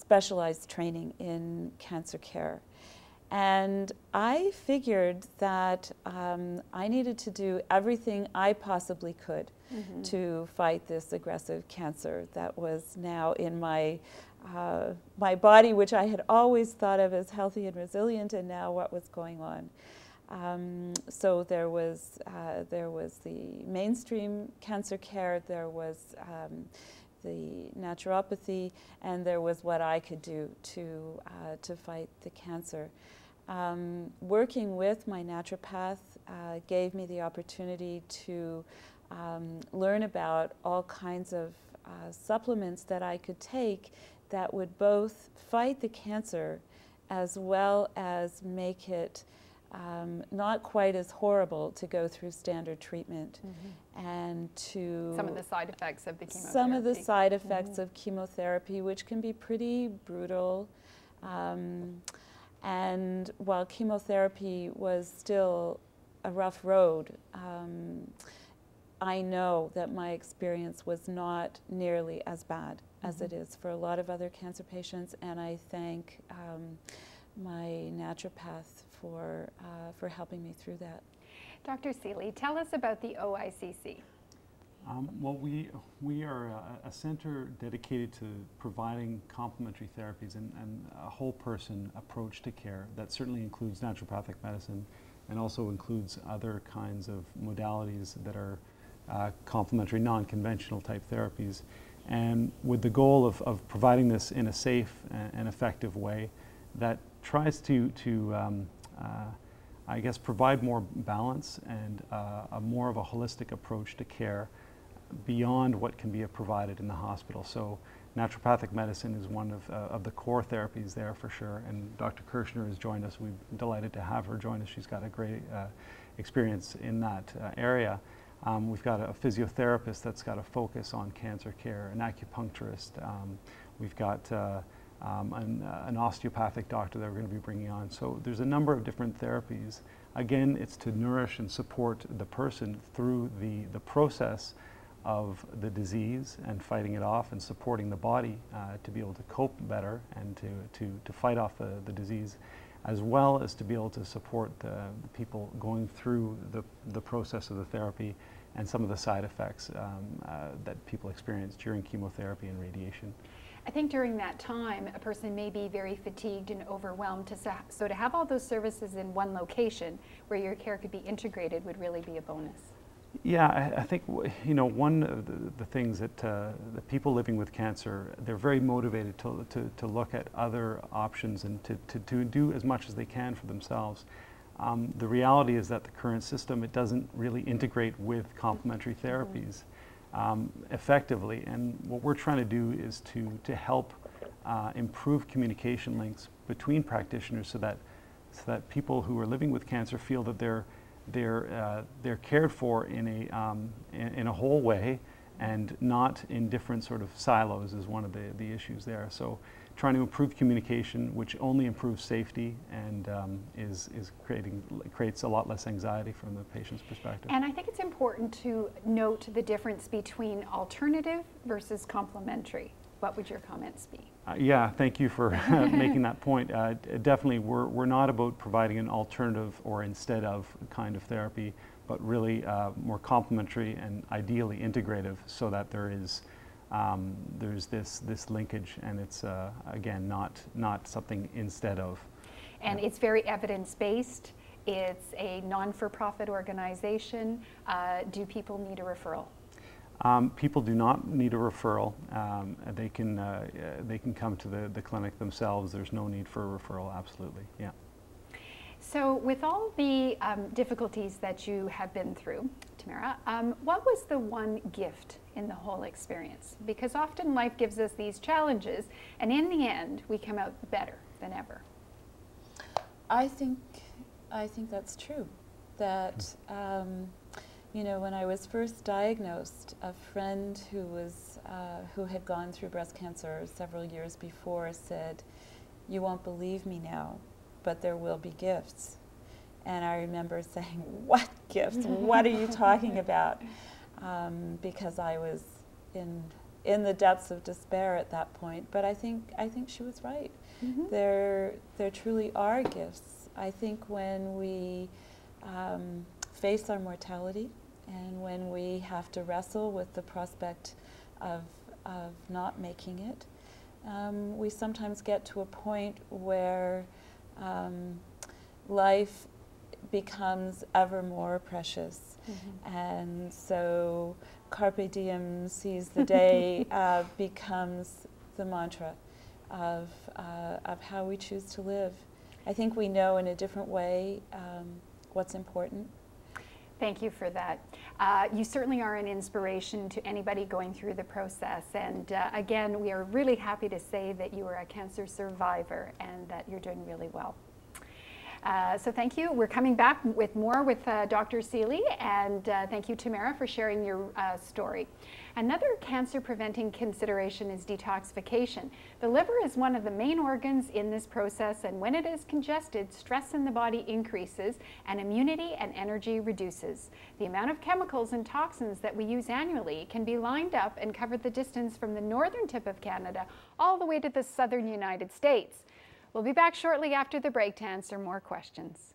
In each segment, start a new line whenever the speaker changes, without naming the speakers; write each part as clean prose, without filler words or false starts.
specialized training in cancer care. And I figured that I needed to do everything I possibly could to fight this aggressive cancer that was now in my body, which I had always thought of as healthy and resilient, and now what was going on. So there was the mainstream cancer care, there was the naturopathy, and there was what I could do to fight the cancer. Working with my naturopath gave me the opportunity to learn about all kinds of supplements that I could take that would both fight the cancer as well as make it not quite as horrible to go through standard treatment, and to
some of the side effects of the chemotherapy.
Some of the side effects of chemotherapy, which can be pretty brutal. And while chemotherapy was still a rough road, I know that my experience was not nearly as bad as it is for a lot of other cancer patients, and I thank my naturopath for helping me through that.
Dr. Seeley, tell us about the OICC.
Well, we are a center dedicated to providing complementary therapies and a whole person approach to care that certainly includes naturopathic medicine and also includes other kinds of modalities that are complementary, non-conventional type therapies, and with the goal of providing this in a safe and effective way that tries to I guess, provide more balance and more of a holistic approach to care beyond what can be provided in the hospital. So naturopathic medicine is one of the core therapies there for sure, and Dr. Kirshner has joined us. We're delighted to have her join us. She's got a great experience in that area. We've got a physiotherapist that's got a focus on cancer care, an acupuncturist. We've got an osteopathic doctor that we're going to be bringing on. So there's a number of different therapies. Again, it's to nourish and support the person through the process of the disease and fighting it off, and supporting the body to be able to cope better and to fight off the disease, as well as to be able to support the people going through the process of the therapy and some of the side effects that people experience during chemotherapy and radiation.
I think during that time, a person may be very fatigued and overwhelmed. So to have all those services in one location where your care could be integrated would really be a bonus. Yeah,
I think, you know, one of the things that the people living with cancer, they're very motivated to look at other options and to do as much as they can for themselves. The reality is that the current system, it doesn't really integrate with complementary therapies effectively, and what we're trying to do is to help improve communication links between practitioners so that people who are living with cancer feel that they're cared for in a whole way and not in different sort of silos is one of the issues there. So trying to improve communication, which only improves safety and creates a lot less anxiety from the patient's perspective.
And I think it's important to note the difference between alternative versus complementary. What would your comments be?
Yeah, thank you for making that point. Definitely, we're not about providing an alternative or instead of kind of therapy, but really more complementary and ideally integrative, so that there's this linkage, and it's again not something instead of.
And it's very evidence-based. It's a non-for-profit organization. Do people need a referral?
People do not need a referral. They can come to the clinic themselves. There's no need for a referral, absolutely, yeah.
So with all the difficulties that you have been through, Tamara, what was the one gift in the whole experience? Because often life gives us these challenges, and in the end, we come out better than ever. I think
that's true. That you know, when I was first diagnosed, a friend who had gone through breast cancer several years before said, "You won't believe me now, but there will be gifts." And I remember saying, "What gifts? What are you talking about?" Because I was in in the depths of despair at that point. But I think she was right. There truly are gifts. I think when we face our mortality, and when we have to wrestle with the prospect of not making it, we sometimes get to a point where life becomes ever more precious. And so carpe diem, seize the day, becomes the mantra of how we choose to live. I think we know in a different way what's important.
Thank you for that. You certainly are an inspiration to anybody going through the process. And again, we are really happy to say that you are a cancer survivor and that you're doing really well. So thank you. We're coming back with more with Dr. Seeley, and thank you, Tamara, for sharing your story. Another cancer-preventing consideration is detoxification. The liver is one of the main organs in this process, and when it is congested, stress in the body increases and immunity and energy reduces. The amount of chemicals and toxins that we use annually can be lined up and cover the distance from the northern tip of Canada all the way to the southern United States. We'll be back shortly after the break to answer more questions.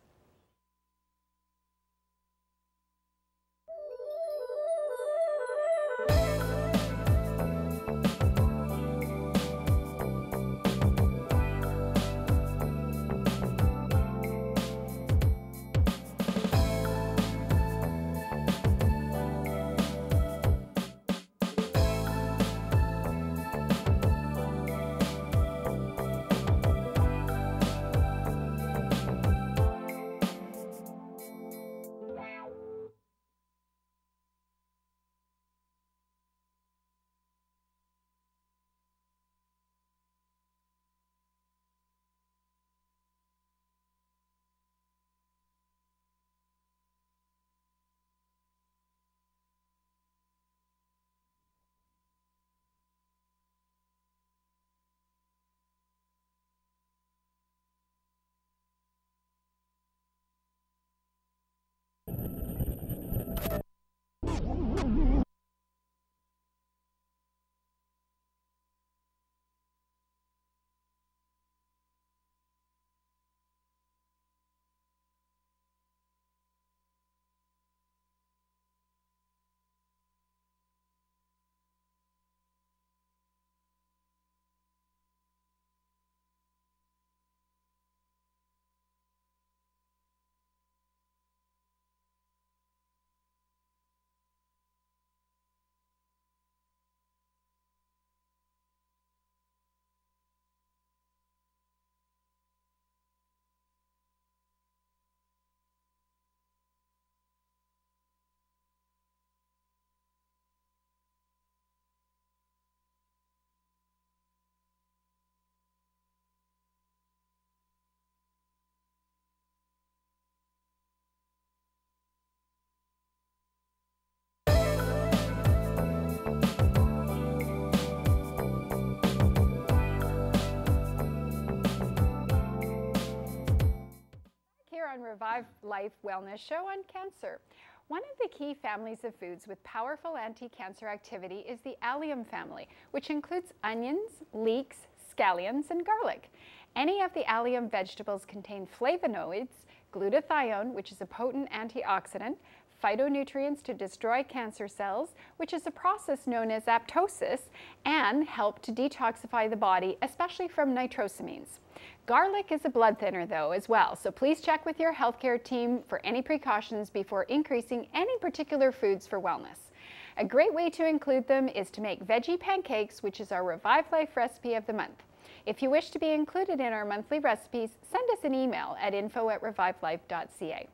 Here on Revivelife Wellness Show on cancer. One of the key families of foods with powerful anti-cancer activity is the allium family, which includes onions, leeks, scallions, and garlic. Any of the allium vegetables contain flavonoids, glutathione, which is a potent antioxidant, phytonutrients to destroy cancer cells, which is a process known as apoptosis, and help to detoxify the body, especially from nitrosamines. Garlic is a blood thinner though as well, so please check with your healthcare team for any precautions before increasing any particular foods for wellness. A great way to include them is to make veggie pancakes, which is our Revivelife recipe of the month. If you wish to be included in our monthly recipes, send us an email at info@revivelife.ca.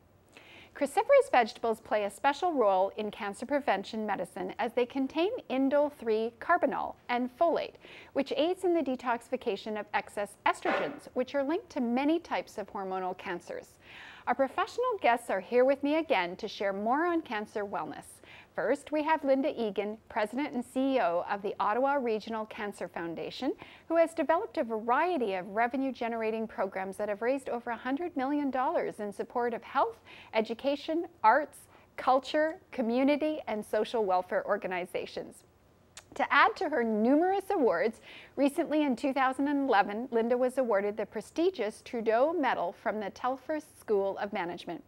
Cruciferous vegetables play a special role in cancer prevention medicine as they contain indole-3 carbinol and folate, which aids in the detoxification of excess estrogens, which are linked to many types of hormonal cancers. Our professional guests are here with me again to share more on cancer wellness. First, we have Linda Egan, President and CEO of the Ottawa Regional Cancer Foundation, who has developed a variety of revenue-generating programs that have raised over $100 million in support of health, education, arts, culture, community, and social welfare organizations. To add to her numerous awards, recently in 2011, Linda was awarded the prestigious Trudeau Medal from the Telfer School of Management.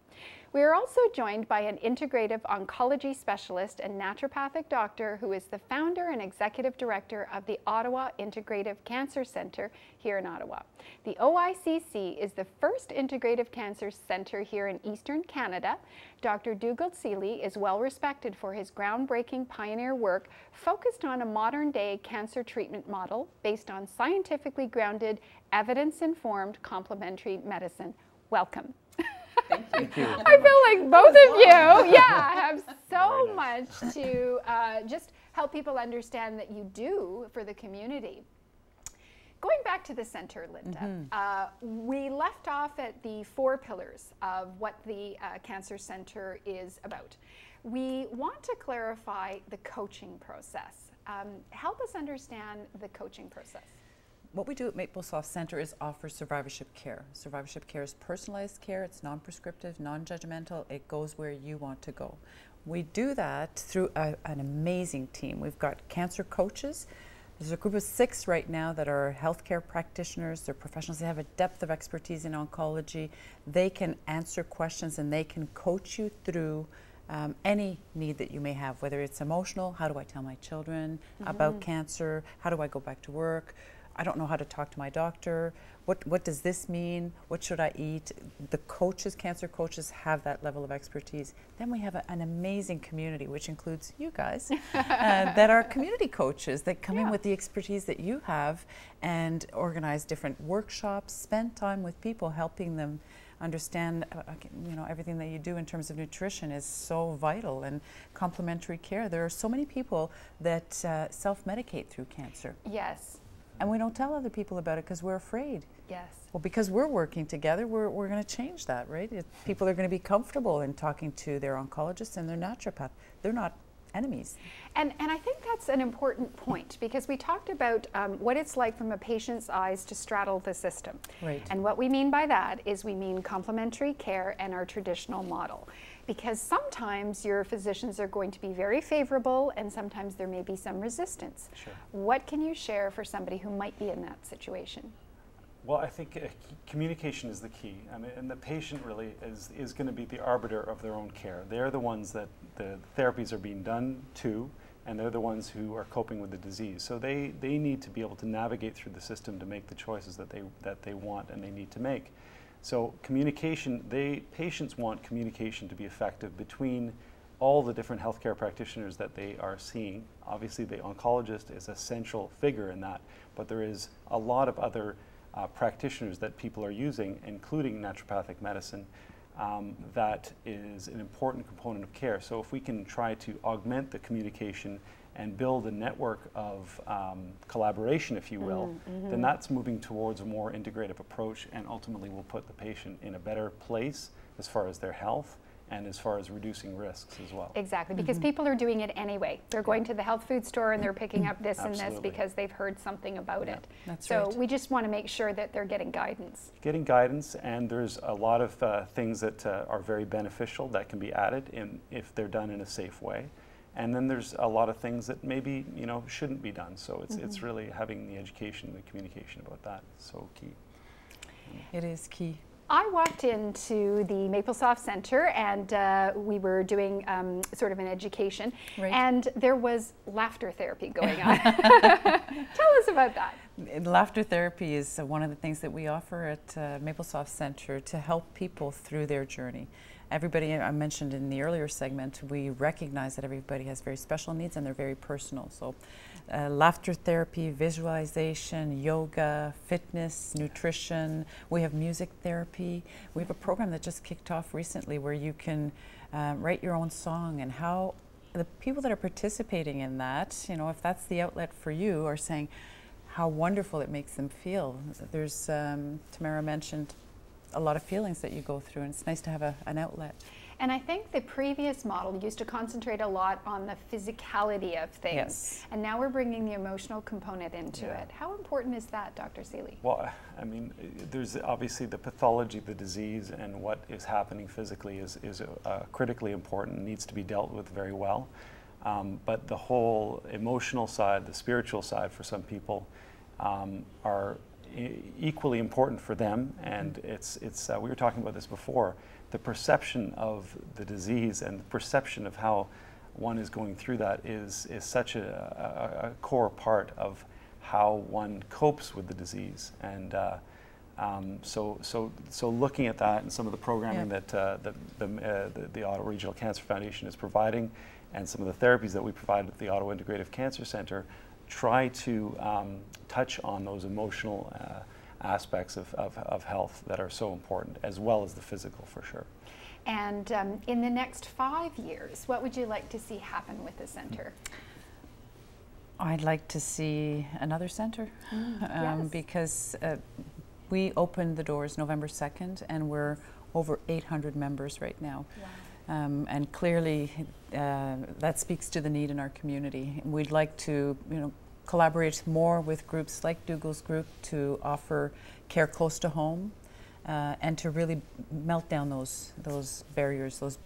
We are also joined by an integrative oncology specialist and naturopathic doctor who is the founder and executive director of the Ottawa Integrative Cancer Centre here in Ottawa. The OICC is the first integrative cancer centre here in Eastern Canada. Dr. Dugald Seeley is well respected for his groundbreaking pioneer work focused on a modern-day cancer treatment model based on scientifically grounded, evidence-informed complementary medicine. Welcome.
Thank you.
I feel like both of you, have so much to just help people understand that you do for the community. Going back to the center, Linda, we left off at the 4 pillars of what the Cancer Center is about. We want to clarify the coaching process. Help us understand the coaching process.
What we do at Maplesoft Center is offer survivorship care. Survivorship care is personalized care, it's non-prescriptive, non-judgmental, it goes where you want to go. We do that through an amazing team. We've got cancer coaches. There's a group of 6 right now that are healthcare practitioners. They're professionals. They have a depth of expertise in oncology. They can answer questions and they can coach you through any need that you may have, whether it's emotional, how do I tell my children about cancer, how do I go back to work, I don't know how to talk to my doctor, what does this mean, what should I eat? The coaches, cancer coaches, have that level of expertise. Then we have an amazing community, which includes you guys, that are community coaches that come in with the expertise that you have and organize different workshops, spend time with people, helping them understand, you know, everything that you do in terms of nutrition is so vital, and complementary care. There are so many people that self-medicate through cancer.
Yes.
And we don't tell other people about it because we're afraid.
Yes.
Well, because we're working together, we're going to change that, right? People are going to be comfortable in talking to their oncologist and their naturopath. They're not enemies.
And I think that's an important point, because we talked about what it's like from a patient's eyes to straddle the system.
Right.
And what we mean by that is we mean complementary care and our traditional model. Because sometimes your physicians are going to be very favorable and sometimes there may be some resistance.
Sure.
What can you share for somebody who might be in that situation?
Well, I think communication is the key. I mean, and the patient really is going to be the arbiter of their own care. They're the ones that the therapies are being done to, and they're the ones who are coping with the disease. So they need to be able to navigate through the system to make the choices that they want and they need to make. So communication, patients want communication to be effective between all the different healthcare practitioners that they are seeing. Obviously, the oncologist is a central figure in that, but there is a lot of other practitioners that people are using, including naturopathic medicine, that is an important component of care. So if we can try to augment the communication and build a network of collaboration, if you will, then that's moving towards a more integrative approach, and ultimately will put the patient in a better place as far as their health and as far as reducing risks as well.
Exactly, because people are doing it anyway. They're going to the health food store and they're picking up this and this because they've heard something about it.
That's
so
right.
we just want to make sure that they're getting guidance.
Getting guidance, and there's a lot of things that are very beneficial that can be added if they're done in a safe way. And then there's a lot of things that maybe, you know, shouldn't be done. So it's really having the education and the communication about that is so key.
It is key.
I walked into the Maplesoft Center and we were doing sort of an education, and there was laughter therapy going on. Tell us about that.
Laughter therapy is one of the things that we offer at Maplesoft Center to help people through their journey. Everybody, I mentioned in the earlier segment, we recognize that everybody has very special needs and they're very personal. So laughter therapy, visualization, yoga, fitness, nutrition. We have music therapy. We have a program that just kicked off recently where you can write your own song, and how the people that are participating in that, you know, if that's the outlet for you, are saying how wonderful it makes them feel. There's, Tamara mentioned, a lot of feelings that you go through, and it's nice to have an outlet.
And I think the previous model used to concentrate a lot on the physicality of things.
Yes.
And now we're bringing the emotional component into it. How important is that, Dr. Seeley?
Well, I mean, there's obviously the pathology of the disease, and what is happening physically is critically important and needs to be dealt with very well. But the whole emotional side, the spiritual side for some people are equally important for them. And it's we were talking about this before, the perception of the disease and the perception of how one is going through that is such a core part of how one copes with the disease. And so looking at that and some of the programming that the Ottawa Regional Cancer Foundation is providing, and some of the therapies that we provide at the Ottawa Integrative Cancer Centre, try to touch on those emotional aspects of health that are so important, as well as the physical, for sure.
And in the next 5 years, what would you like to see happen with the centre?
I'd like to see another centre,
Yes.
because we opened the doors November 2nd, and we're over 800 members right now.
Wow.
And clearly that speaks to the need in our community. We'd like to, collaborate more with groups like Dougal's group to offer care close to home, and to really melt down those barriers, those